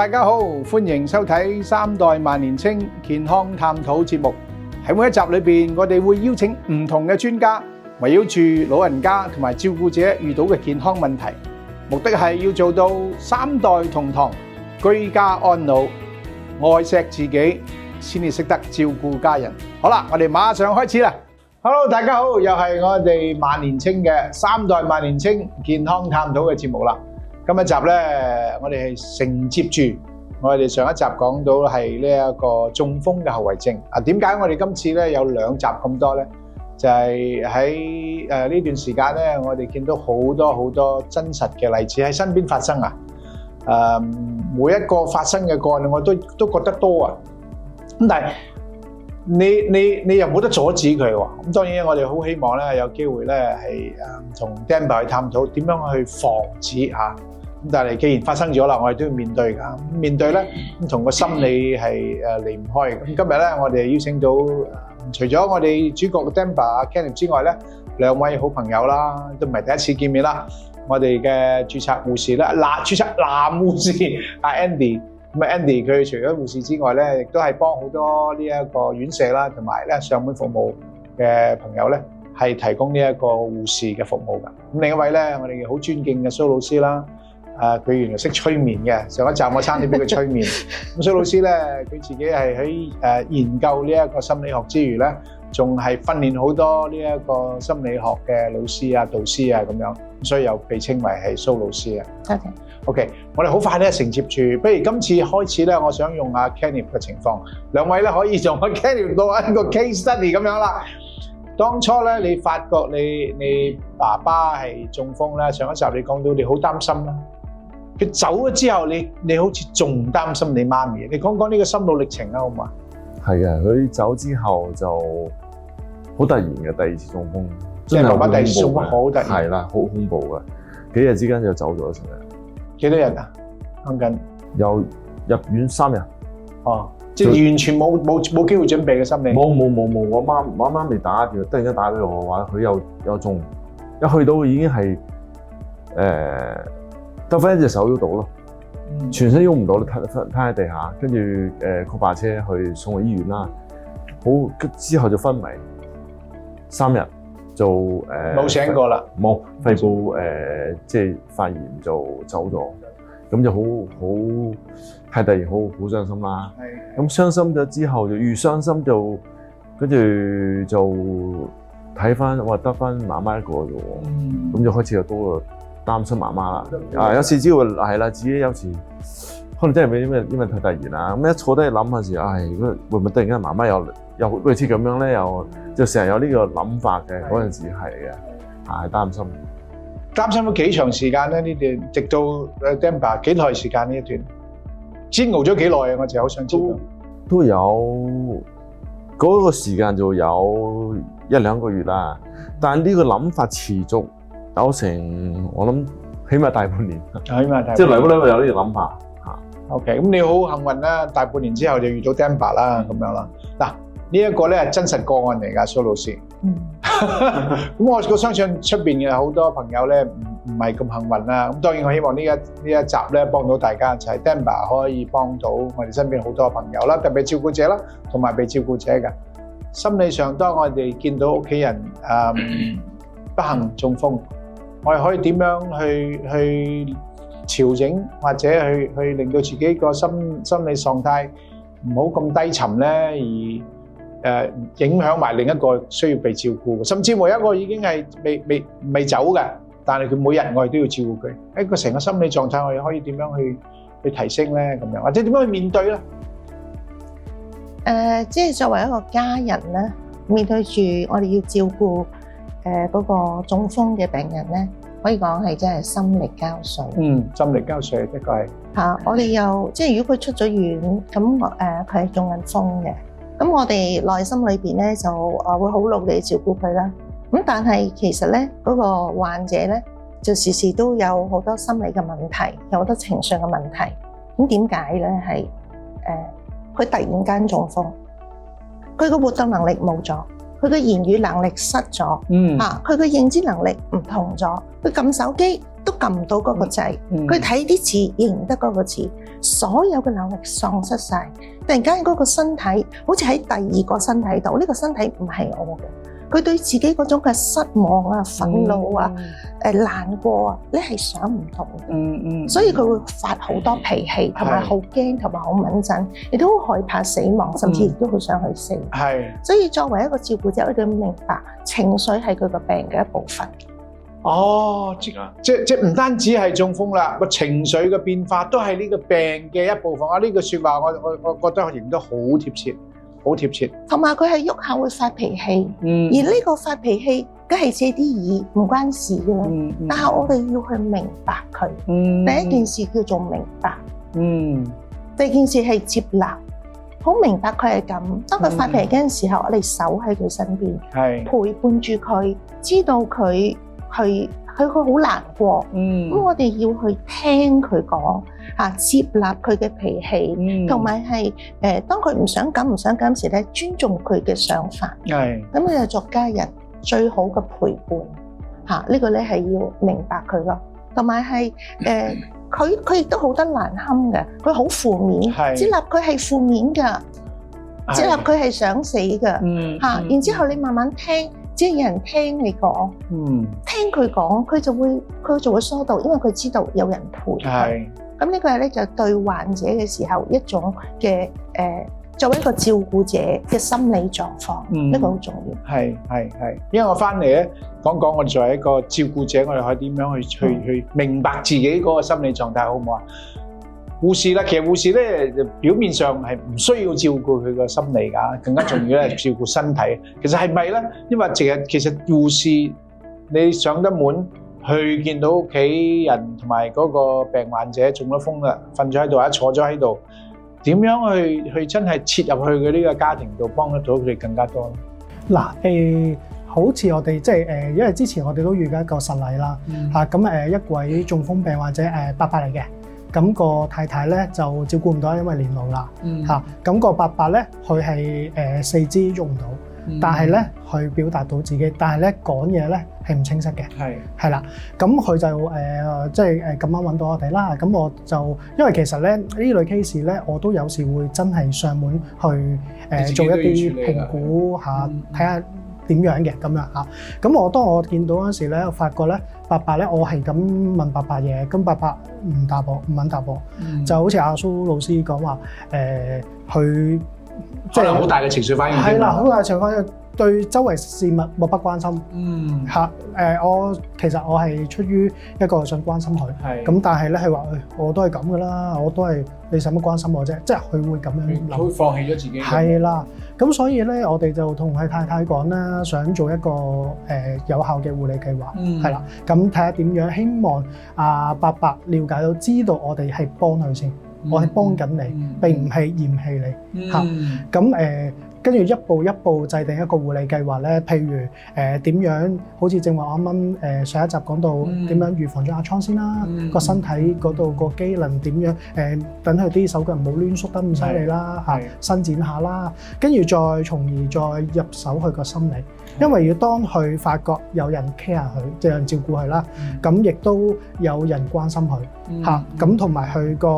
大家好，歡迎收睇三代萬年青健康探討節目。喺每一集裏邊，我哋會邀請唔同嘅專家，圍繞住老人家同埋照顧者遇到嘅健康問題，目的係要做到三代同堂，居家安老，愛錫自己，先至識得照顧家人。好啦，我哋馬上開始啦。Hello， 大家好，又係我哋萬年青嘅三代萬年青健康探討嘅節目啦。今一集咧，我哋係承接住我哋上一集講到係呢一個中風嘅後遺症。點解我哋今次咧有兩集咁多咧？就係喺呢段時間咧，我哋見到好多真實嘅例子喺身邊發生啊！每一個發生嘅個案，我都覺得多啊。咁但係你又冇得阻止佢喎。咁當然我哋好希望咧有機會咧係同 Denver 去探討點樣去防止嚇。咁但係既然發生咗啦，我哋都要面對㗎。面對咧，咁同個心理係離唔開嘅。咁今日咧，我哋邀請到除咗我哋主角 Denver Kenneth 之外咧，兩位好朋友啦，都唔係第一次見面啦。我哋嘅註冊護士啦，註冊男護士阿 Andy。咁啊 Andy 佢除咗護士之外咧，亦都係幫好多呢一個院舍啦，同埋咧上門服務嘅朋友咧，係提供呢一個護士嘅服務㗎。咁另一位咧，我哋好尊敬嘅蘇老師啦。佢原來識催眠嘅，上一集我差啲俾佢催眠。咁蘇老師咧，佢自己係喺研究呢一個心理學之餘咧，仲係訓練好多呢一個心理學嘅老師啊、導師啊咁樣，所以又被稱為係蘇老師啊。OK，我哋好快咧承接住，不如今次開始咧，我想用阿 Kenneth 嘅情況，兩位咧可以用阿 Kenneth 做一個 case study 咁樣啦。當初咧，你發覺你爸爸係中風咧，上一集你講到你好擔心啦。佢走咗之後，你好似仲擔心你媽咪。你講講呢個心路歷程啊，好嘛？係啊，佢走之後就好突然嘅，第二次中風，即係爸爸第二次中風好突然。係啦，好恐怖嘅，幾日之間就走咗成日。幾多日啊？講緊有入院3日。哦，即係完全冇機會準備嘅心理。冇，我媽未打電話，突然間打俾我話佢有中，一去到已經係得返一隻手喐到咯，全身喐唔到，攤喺地下，跟住call白車去送去醫院啦。好，之後就昏迷3日，就冇醒過啦。冇肺部即係發炎就走咗，咁就好太突然，好傷心啦。咁傷心咗之後就越傷心就跟住就睇翻，哇得翻媽媽一個啫喎，咁就開始又多咗。擔心媽媽啦，有時只會係啦，自己有時可能真係因為太突然啦，咁一坐低諗下時，如果會唔會突然間媽媽又類似咁樣咧，又就成日有呢個諗法嘅嗰陣時係嘅，係擔心。擔心咗幾長時間咧？呢段直到 Denver 幾耐時間呢一段？煎熬咗幾耐啊？我就好想知道。都有嗰個時間就有1-2個月啦，但係呢個諗法持續。有成我諗起碼大半年，即係嚟嗰兩個有呢個諗法嚇。OK， 咁你好幸運啦，大半年之後就遇到 Denver 啦，咁樣啦。嗱，呢一個咧係真實個案嚟㗎，蘇老師。咁我相信出邊嘅好多朋友咧唔係咁幸運啦。咁當然我希望呢一集咧幫到大家，就係 Denver 可以幫到我哋身邊好多朋友啦，特別照顧者啦，同埋被照顧者嘅心理上，當我哋見到屋企人不幸中風。我哋可以點樣去調整，或者去令到自己個心理狀態唔好咁低沉咧，而影響埋另一個需要被照顧，甚至乎一個已經係未走嘅，但係佢每日我哋都要照顧佢。一個成個心理狀態，我哋可以點樣去提升咧？咁樣或者點樣去面對咧？即係作為一個家人咧，面對住我哋要照顧。嗰個中風嘅病人咧，可以講係真係心力交瘁。心力交瘁的確係。我哋又即係如果佢出咗院，咁佢係中緊風嘅，咁我哋內心裏邊咧就會好努力照顧佢啦。咁但係其實咧嗰個患者咧就時時都有好多心理嘅問題，有好多情緒嘅問題。咁點解咧？係佢突然間中風，佢個活動能力冇咗。佢嘅言語能力失咗，佢嘅認知能力唔同咗，佢撳手機都撳唔到嗰個掣，佢睇啲字認唔得嗰個字，所有嘅能力喪失晒，突然間嗰個身體好似喺第二個身體度，呢個身體唔係我嘅。佢對自己嗰種嘅失望啊、憤怒啊、難過啊，你係想唔通嘅。所以佢會發好多脾氣，同埋好驚，同埋好敏感，亦都好害怕死亡，甚至亦都好想去死。所以作為一個照顧者，我哋要明白情緒係佢個病嘅一部分。哦，即唔單止係中風啦，個情緒嘅變化都係呢個病嘅一部分啊！呢句説話我覺得我形容得好貼切，好貼切。同埋佢係喐下會發脾氣，而呢個發脾氣梗係借啲耳，唔關事嘅啦。但係我哋要去明白佢。第一件事叫做明白。第二件事係接納，好明白佢係咁。當佢發脾氣嗰陣時候，我哋守喺佢身邊，陪伴住佢，知道佢好難過，咁我哋要去聽佢講，接納佢嘅脾氣，同埋係當佢唔想咁時咧，尊重佢嘅想法。咁你就作家人最好嘅陪伴，呢個咧係要明白佢咯，同埋係佢亦都好得難堪嘅，佢好負面，接納佢係負面㗎，接納佢係想死㗎，然之後你慢慢聽。只要有人聽你講，聽佢講，佢就會疏導，因為佢知道有人陪佢。咁呢個咧就對患者嘅時候一種嘅作為一個照顧者嘅心理狀況，呢個好重要。係，因為我翻嚟咧講我哋作為一個照顧者，我哋可以點樣去明白自己嗰個心理狀態，好唔好啊？護士啦，其實護士咧表面上係唔需要照顧佢個心理㗎，更加重要咧係照顧身體。其實係咪咧？因為其實護士你上得門去見到屋企人同埋嗰個病患者中咗風啦，瞓咗喺度或者坐咗喺度，點樣去真係切入去嘅呢個家庭度幫得到佢哋更加多咧？嗱好似我哋即係因為之前我哋都遇過一個實例啦，咁一位中風病患者伯伯嚟嘅。咁個太太咧就照顧唔到，因為年老啦嚇。咁個伯伯咧，佢係四肢喐唔到，但係咧佢表達到自己，但係咧講嘢咧係唔清晰嘅。係啦，咁佢就即係咁啱揾到我哋啦。咁我就因為其實咧呢類 case 咧，我都有時會真係上門去做一啲評估嚇，睇下點樣嘅咁樣嚇。咁當我見到嗰時咧，我發覺咧伯伯咧，我係咁問伯伯嘢，咁伯伯唔答我，唔肯答我，就好似阿蘇老師講話，佢即係好大嘅情緒反應。係啦，好大嘅情緒反應，對周圍事物漠不關心。其實我係出於一個想關心佢，咁但係咧係話，我都係咁噶啦，我都係你使乜關心我啫？即係佢會咁樣諗，佢會放棄咗自己。係啦，咁所以咧，我哋就同佢太太講啦，想做一個有效嘅護理計劃，係啦，咁睇下點樣，希望伯伯了解到，知道我哋係幫佢先，我係幫緊你，並唔係嫌棄你嚇。咁跟住一步一步制定一個護理計劃咧，譬如點樣，好似正話啱啱上一集講到點樣預防咗壓瘡先啦，個身體嗰度個機能點樣等佢啲手腳唔好攣縮得咁犀利啦嚇，伸展下啦，跟住再從而再入手佢個心理，因為要當佢發覺有人 care 佢，即係有人照顧佢啦，咁亦都有人關心佢嚇，咁同埋佢個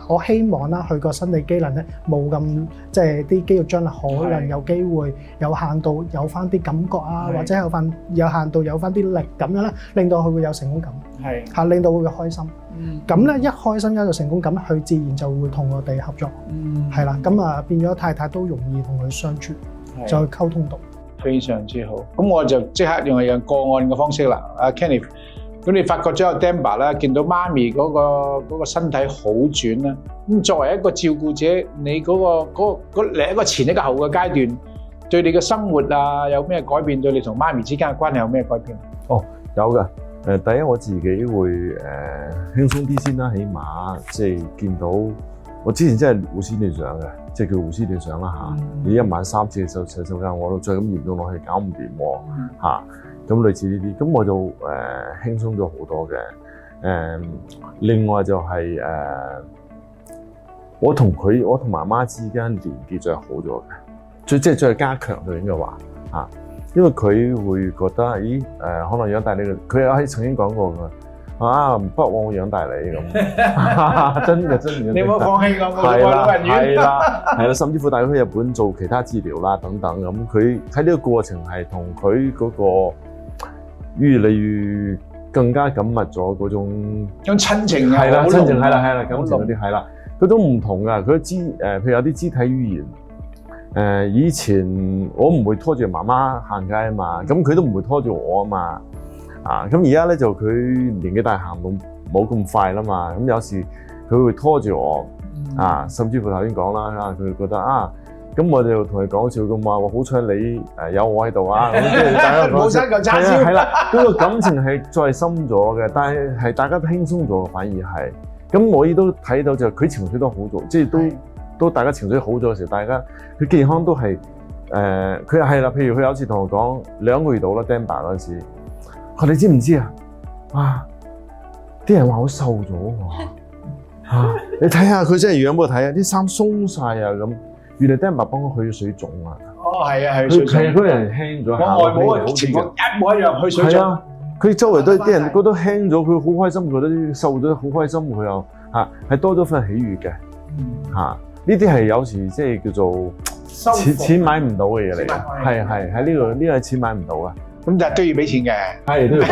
我希望啦，佢個生理機能咧冇咁即係啲肌肉張力可能有機會有限度有翻啲感覺啊，或者有限度有翻啲力咁樣咧，令到佢會有成功感，嚇令到佢會開心。咁咧一開心有成功感，佢自然就會同我哋合作，係啦。咁變咗太太都容易同佢相處，就去溝通到。非常之好。咁我就即刻用個案嘅方式啦。阿 Kenneth，咁你發覺咗有 Demba 啦，見到媽咪嗰個身體好轉啦。咁作為一個照顧者，你嗰一個前一個後嘅階段，對你嘅生活啊有咩改變？對你同媽咪之間嘅關係有咩改變？有㗎。第一我自己會輕鬆啲先啦，起碼即係見到我之前真係護師斷上嘅，即係叫護師斷上啦嚇。你一晚3次洗手間，我都再咁嚴重落去搞唔掂喎嚇。咁類似呢啲，咁我就輕鬆咗好多嘅。另外就係我同媽媽之間連結就係好咗嘅，即係再加強佢應該話嚇。因為佢會覺得，可能有帶你佢係曾經講過㗎，啊，不枉我養大你咁，真嘅。你冇放棄我，係啦，老人院。係啦，甚至乎帶佢去日本做其他治療啦等等咁，佢喺呢個過程係同佢嗰個越嚟越更加緊密咗嗰種親情係啦，親情係啦，好感情嗰啲係啦，佢都唔同噶，佢譬如有啲肢體語言，以前我唔會拖住媽媽行街啊嘛，咁佢都唔會拖住我啊嘛。咁而家咧就佢年紀大，行到冇咁快啦嘛，咁有時佢會拖住我，甚至乎頭先講啦，佢覺得咁我就同佢講笑咁話，好彩你有我喺度啊，咁即係大家冇生嚿叉燒，係啦，嗰個感情係再深咗嘅，但係大家都輕鬆咗，反而係，咁我亦都睇到就佢情緒都好咗，即係都大家情緒好咗嘅時候，大家佢健康都係佢係啦，譬如佢有次同我講2個月到啦 Denver 嗰陣時。你知唔知啊？啲人話我瘦咗喎，你睇下佢真係樣，冇睇啊！啲衫鬆晒啊咁，原來 Denver 幫我去咗水腫啊！係啊，去水腫。佢人輕咗，我外母嘅情況一模一樣，去水腫。係啊，佢周圍都啲人覺得輕咗，佢好開心，覺得瘦咗好開心，佢又係多咗份喜悅嘅呢啲係有時即係叫做錢買唔到嘅嘢嚟嘅，係喺呢個係錢買唔到啊！咁就都要俾錢嘅，係都要俾，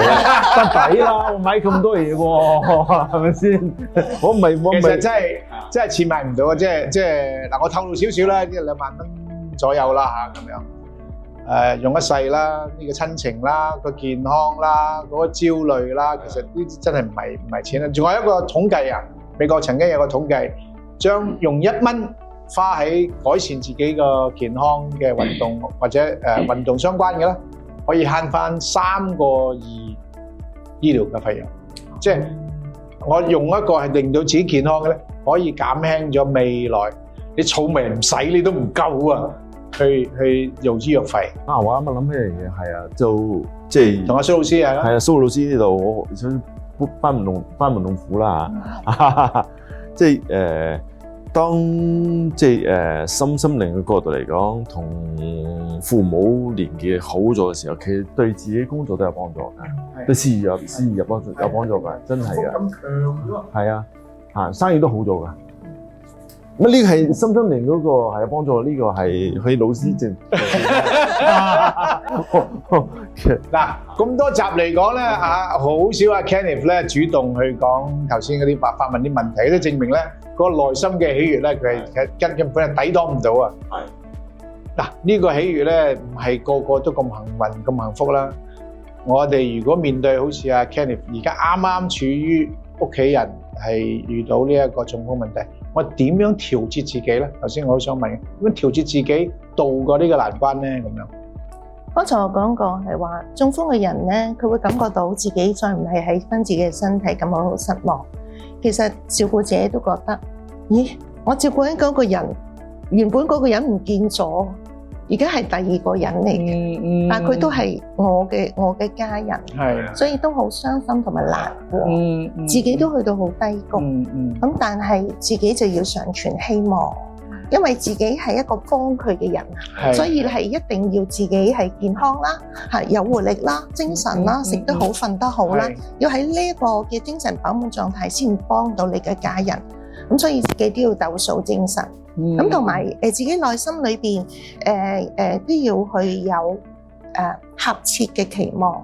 得抵啦！我買咁多嘢喎，係咪先？我唔係，其實真係錢買唔到啊！即係嗱，我透露少少啦，即係2萬蚊左右啦咁樣。用一世啦，呢個親情啦，個健康啦，嗰個焦慮啦，其實呢啲真係唔係錢啦。仲有一個統計啊，美國曾經有個統計，將用1蚊花喺改善自己個健康嘅運動或者運動相關嘅啦。可以慳翻3個2醫療嘅費用，即係我用一個係令到自己健康嘅咧，可以減輕咗未來你儲命唔使你都唔夠啊，去用醫藥費。我啱啱諗起一樣嘢，係啊，就即係同阿蘇老師啊，係啊，蘇老師呢度我想班門弄斧啦嚇，即係當即係心靈嘅角度嚟講，同父母年紀好咗嘅時候，其實對自己工作都有幫助嘅，對事業有幫助嘅，真係嘅。咁強咗。係啊，生意都好咗㗎。咁呢個係心靈嗰個係有幫助，呢個係佢老師正。嗱，咁多集嚟講咧好少阿 Kenneth 咧主動去講頭先嗰啲發問啲問題，都證明咧。嗰個內心嘅喜悅咧，佢係根本係抵擋唔到啊！嗱，呢個喜悅咧，唔係個個都咁幸運、咁幸福啦。我哋如果面對好似阿 Kenneth 而家啱啱處於屋企人係遇到呢一個中風問題，我點樣調節自己咧？頭先我好想問，點樣調節自己渡過呢個難關咧？咁樣。剛才我講過係話，中風嘅人咧，佢會感覺到自己再唔係喺翻自己嘅身體，感覺好失望。其實照顧者都覺得，咦，我照顧緊嗰個人，原本嗰個人唔見咗，而家係第2個人嚟嘅，但佢都係我嘅家人，所以都好傷心同埋難過，自己都去到好低谷，咁但係自己就要常存希望，因為自己係一個幫佢嘅人，所以係一定要自己係健康啦，係有活力啦、精神啦、食得好、瞓得好啦，要喺呢一個嘅精神飽滿狀態先幫到你嘅家人，咁所以自己都要鬥數精神，咁同埋自己內心裏邊都要去有合切嘅期望，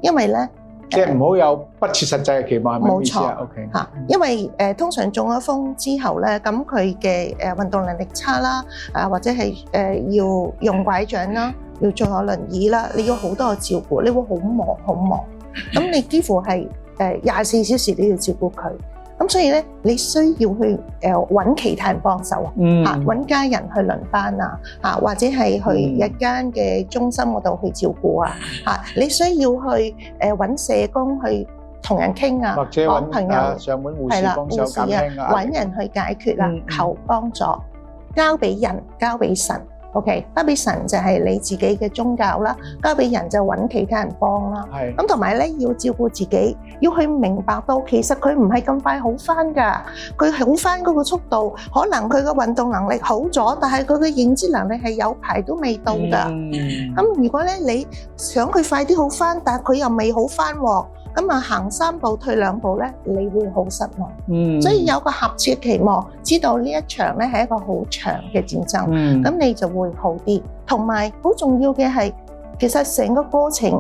因為咧。即係唔好有不切實際嘅期望，係咪意思啊？ OK 嚇，因為通常中咗風之後咧，咁佢嘅運動能力差啦，或者係要用拐杖啦，要坐下輪椅啦，你要好多嘅照顧，你會好忙，咁你幾乎係24小時都要照顧佢。咁所以咧，你需要去揾其他人幫手啊，揾家人去輪班啊，或者係去日間嘅中心嗰度去照顧啊，你需要去揾社工去同人傾啊，或者揾朋友上門護士幫手減輕啊，揾人去解決啊，求幫助，交俾人，交俾神。OK， 交俾神就係你自己嘅宗教啦，交俾人就揾其他人幫啦。咁同埋咧要照顧自己，要去明白到其實佢唔係咁快好翻㗎，佢好翻嗰個速度，可能佢嘅運動能力好咗，但係佢嘅認知能力係有排都未到㗎。咁如果咧你想佢快啲好翻，但係佢又未好翻喎，咁啊行3步退2步咧，你會好失望。所以有個合切嘅期望，知道呢一場咧係一個好長嘅戰爭，咁你就會好啲。同埋好重要嘅係，其實成個過程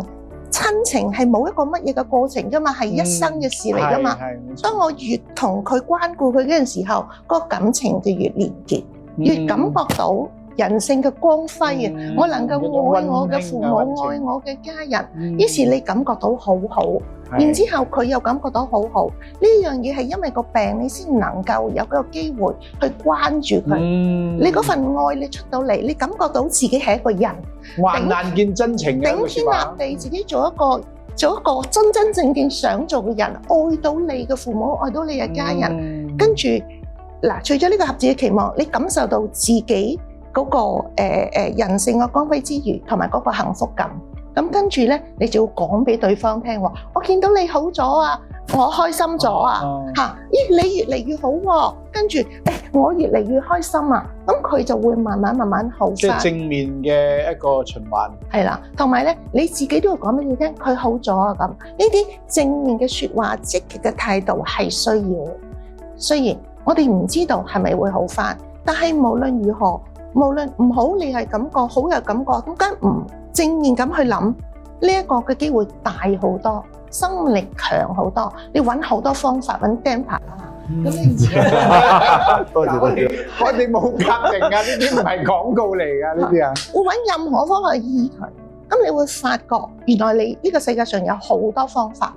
親情係冇一個乜嘢嘅過程㗎嘛，係一生嘅事嚟㗎嘛。當我越同佢關顧佢嗰陣時候，個感情就越連結，越感覺到人性嘅光輝啊！我能夠愛我嘅父母，愛我嘅家人，於是你感覺到好好，然之後佢又感覺到好好。呢樣嘢係因為個病，你先能夠有個機會去關注佢。你嗰份愛你出到嚟，你感覺到自己係一個人，患難見真情嘅頂天立地，自己做一個真真正正想做嘅人，愛到你嘅父母，愛到你嘅家人。跟住嗱，除咗呢個合自嘅期望，你感受到自己嗰個人性嘅光輝之餘，同埋嗰個幸福感。咁跟住咧，你就要講俾對方聽喎。我見到你好咗啊，我開心咗啊，咦，你越嚟越好喎。跟住，我越嚟越開心啊。咁佢就會慢慢好返。即係正面嘅一個循環。係啦，同埋咧，你自己都要講俾佢聽，佢好咗啊咁。呢啲正面嘅説話、積極嘅態度係需要嘅。雖然我哋唔知道係咪會好返，但係無論如何，無論唔好，你係感覺好有感覺，點解唔正面咁去諗？呢一個嘅機會大好多，生力強好多。你揾好多方法揾 damper 啊！咁你唔知多謝。我哋冇革命啊！呢啲唔係廣告嚟㗎，呢啲啊。會揾任何方法去醫佢。咁你會發覺，原來你呢個世界上有好多方法。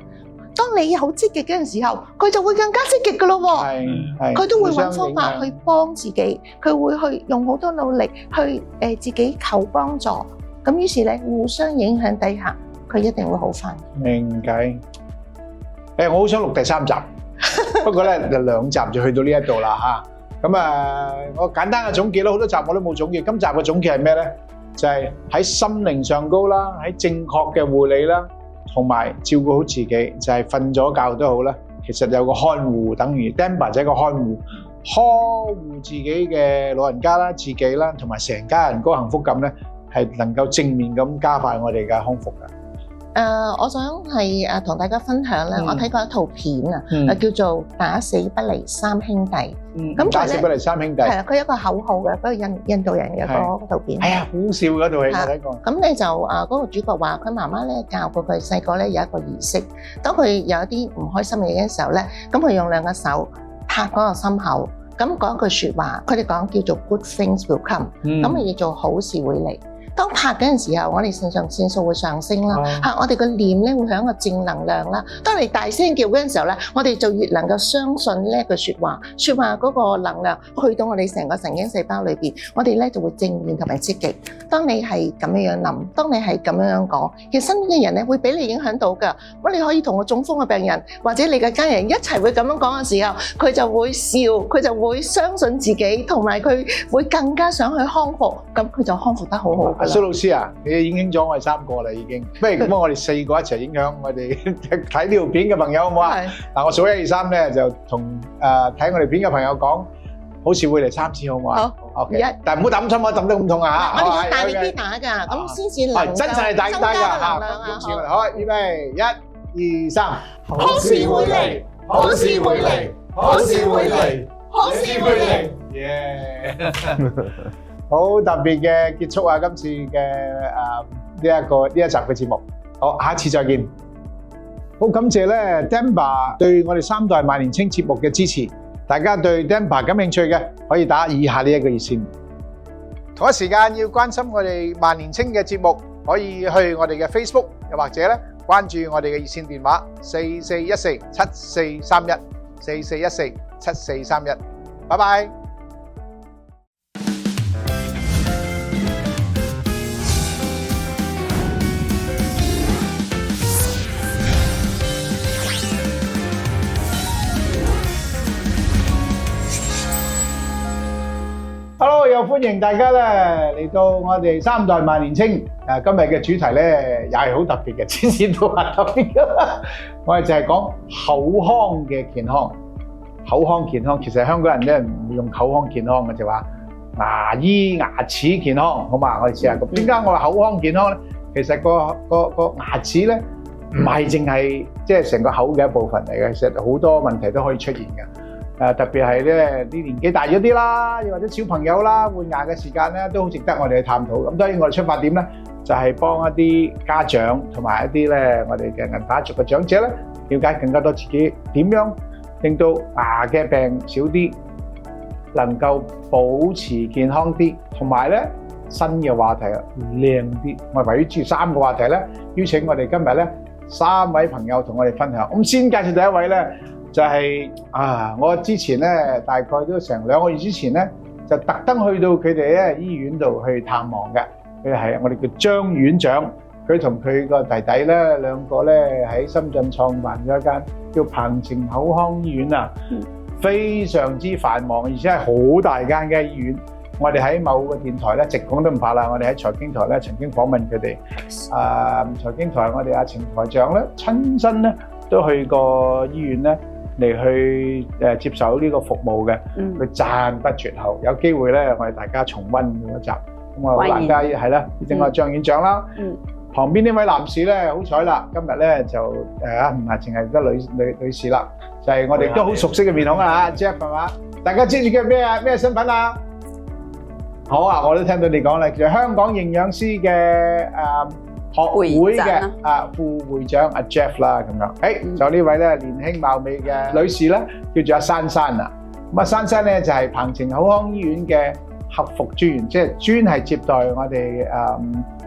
當你好積極嗰陣時候，佢就會更加積極㗎咯喎。佢都會揾方法去幫自己，佢會去用好多努力去自己求幫助。咁於是咧，互相影響底下，佢一定會好返。明解。我好想錄第3集，不過咧就2集就去到呢一度啦嚇。咁我簡單嘅總結啦，好多集我都冇總結。今集嘅總結係咩咧？就係喺心靈上高啦，喺正確嘅護理啦。同埋照顧好自己，就係瞓咗覺都好啦。其實有個看護，等於 Demba 就係一個看護，呵護自己嘅老人家啦、自己啦，同埋成家人嗰個幸福感咧，係能夠正面咁加快我哋嘅康復嘅。我想係同大家分享咧，我睇過一套片啊，叫做《打死不離3兄弟》。咁打死不離3兄弟。係啊，佢有一個口號嘅，嗰個印度人嘅嗰套片。係啊，好笑嗰套戲我睇過。咁你就嗰個主角話，佢媽媽咧教過佢細個咧有一個儀式，當佢有一啲唔開心嘅嘢嘅時候咧，咁佢用2個手拍嗰個心口，咁講一句説話，佢哋講叫做 Good things will come，咁咪叫做好事會嚟。當拍嗰陣時候，我哋腎上腺素會上升啦，我哋個念咧會響個正能量啦。當你大聲叫嗰陣時候咧，我哋就越能夠相信呢一句説話嗰個能量去到我哋成個神經細胞裏邊，我哋咧就會正面同埋積極。當你係咁樣諗，當你係咁樣講，其實身邊嘅人咧會俾你影響到㗎。咁你可以同個中風嘅病人或者你嘅家人一齊會咁樣講嘅時候，佢就會笑，佢就會相信自己，同埋佢會更加想去康復，咁佢就康復得好好。蘇老師啊，你影響咗我哋3個啦已經，不如咁我哋4個一齊影響我哋睇呢條片嘅朋友好唔好啊？嗱，我數1、2、3咧就同睇我哋片嘅朋友講，好似會嚟3次好唔好啊？好 ，OK，但係唔好抌心啊，抌得咁痛啊嚇！我哋要大力啲打㗎，咁先至能夠真係大力打㗎嚇！好，預備1、2、3，好事會嚟，好事會嚟，好事會嚟，好事會嚟，耶！好特別嘅結束啊！今次嘅呢一集嘅節目，好，下一次再見。好感謝咧 Demba 對我哋3代萬年青節目嘅支持。大家對 Demba 感興趣嘅，可以打以下呢一個熱線。同一時間要關心我哋萬年青嘅節目，可以去我哋嘅 Facebook， 又或者咧關注我哋嘅熱線電話4414743144147431。拜拜。Hello，又歡迎大家咧嚟到我哋3代萬年青。今日嘅主題咧又係好特別嘅，次次都話特別㗎。我哋就係講口腔嘅健康。口腔健康其實香港人咧唔會用口腔健康嘅，就話牙醫牙齒健康，好嘛？我哋試下咁。點解我話口腔健康咧？其實個牙齒咧唔係淨係即係成個口嘅一部分嚟嘅，其實好多問題都可以出現嘅。特別係咧啲年紀大咗啲啦，又或者小朋友啦，換牙嘅時間咧都好值得我哋去探討。咁當然我哋出發點咧就係幫一啲家長同埋一啲咧我哋嘅銀髮族嘅長者咧，了解更加多自己點樣令到牙嘅病少啲，能夠保持健康啲，同埋咧新嘅話題啊靚啲。我哋圍繞住3個話題咧，邀請我哋今日咧3位朋友同我哋分享。咁先介紹第一位咧，就係我之前咧大概都成2個月之前咧，就特登去到佢哋咧醫院度去探望嘅。佢係我哋叫張院長，佢同佢個弟弟咧兩個咧喺深圳創辦咗一間叫鵬程口腔醫院啊。非常之繁忙，而且係好大間嘅醫院。我哋喺某個電台咧，直講都唔怕啦。我哋喺財經台咧曾經訪問佢哋。財經台我哋阿程台長咧親身咧都去過醫院咧嚟去接受呢個服務嘅。佢讚不絕口。有機會咧，我哋大家重溫嗰集。咁我好難得係啦，整個張院長啦。旁邊呢位男士咧，好彩啦，今日咧就唔係淨係得女士啦，就係我哋都好熟悉嘅面孔啊 Jeff 係嘛？大家知住佢咩身份啊？好啊，我都聽到你講啦，其實香港營養師嘅學會嘅副會長阿 Jeff 啦咁樣。就呢位咧年輕貌美嘅女士咧，叫做阿珊珊啊。咁阿珊珊咧就係鵬程口腔醫院嘅客服專員，即係專係接待我哋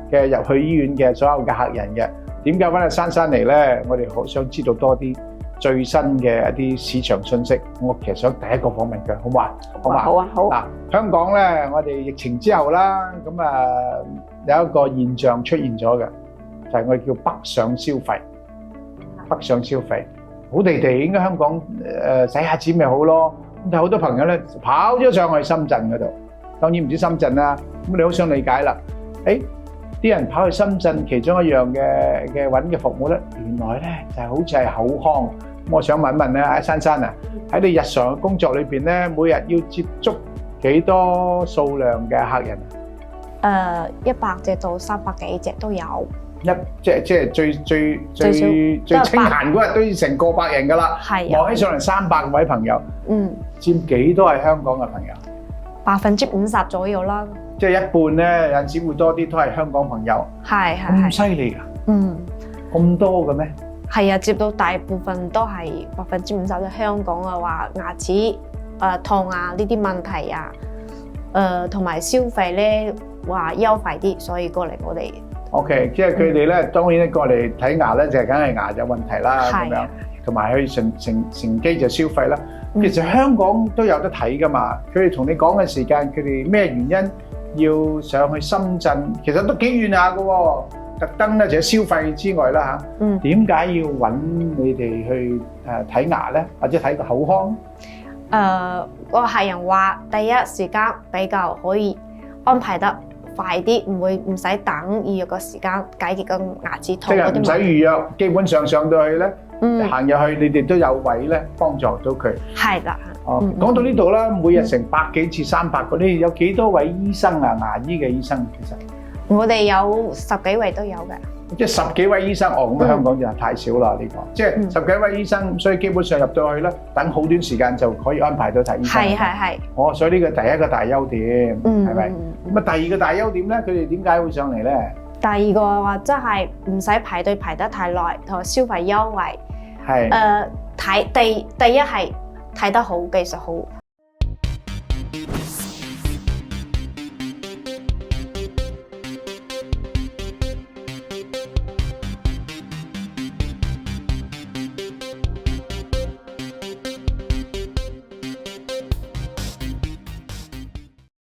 嘅入去醫院嘅所有嘅客人嘅。點解揾阿珊珊嚟咧？我哋好想知道多啲最新嘅一啲市場信息。我其實想第一個訪問佢，好嘛？好嘛？好啊，好。嗱，香港咧，我哋疫情之後啦，咁有一個現象出現咗嘅，就係我哋叫北上消費。北上消費，好地地應該香港使下錢咪好咯。咁但係好多朋友咧跑咗上去深圳嗰度，當然唔止深圳啦。咁你好想理解啦，啲人跑去深圳，其中一樣嘅揾嘅服務咧，原來咧就係好似係口腔。咁我想問一問咧，阿珊珊啊，喺你日常嘅工作裏邊咧，每日要接觸幾多數量嘅客人啊？100隻到300幾隻都有。即係最清閒嗰日都要成個百人㗎啦。係。望起上嚟300位朋友。佔幾多係香港嘅朋友？50%左右啦。即係一半咧，有陣時會多啲，都係香港朋友。係。咁犀利㗎？咁多嘅咩？係啊，接到大部分都係50%都香港嘅話，牙齒痛啊呢啲問題啊，同埋消費咧話優惠啲，所以過嚟我哋。OK， 即係佢哋咧，當然過嚟睇牙咧，就係梗係牙有問題啦咁樣，同埋去乘機就消費啦。其實香港都有得睇㗎嘛，佢哋同你講嘅時間，佢哋咩原因要上去深圳？其實都幾遠下㗎喎。特登咧，除咗消費之外啦嚇，點解要揾你哋去睇牙咧，或者睇個口腔？個客人話第一時間比較可以安排得快啲，唔使等預約個時間解決個牙齒痛嗰啲問題。即係唔使預約，基本上上到去咧，行入去你哋都有位咧幫助到佢。係啦。講到呢度啦，每日成100幾至300嗰啲，有幾多位醫生啊？牙醫嘅醫生其實？我哋有10幾位都有嘅，即係10幾位醫生咁香港就太少啦呢個，即係10幾位醫生，所以基本上入到去咧，等好短時間就可以安排到睇醫生。係。所以呢個第一個大優點，係咪？咁啊，第二個大優點咧，佢哋點解會上嚟咧？第二個話真係唔使排隊排得太耐，同埋消費優惠。係。第一係睇得好，技術好。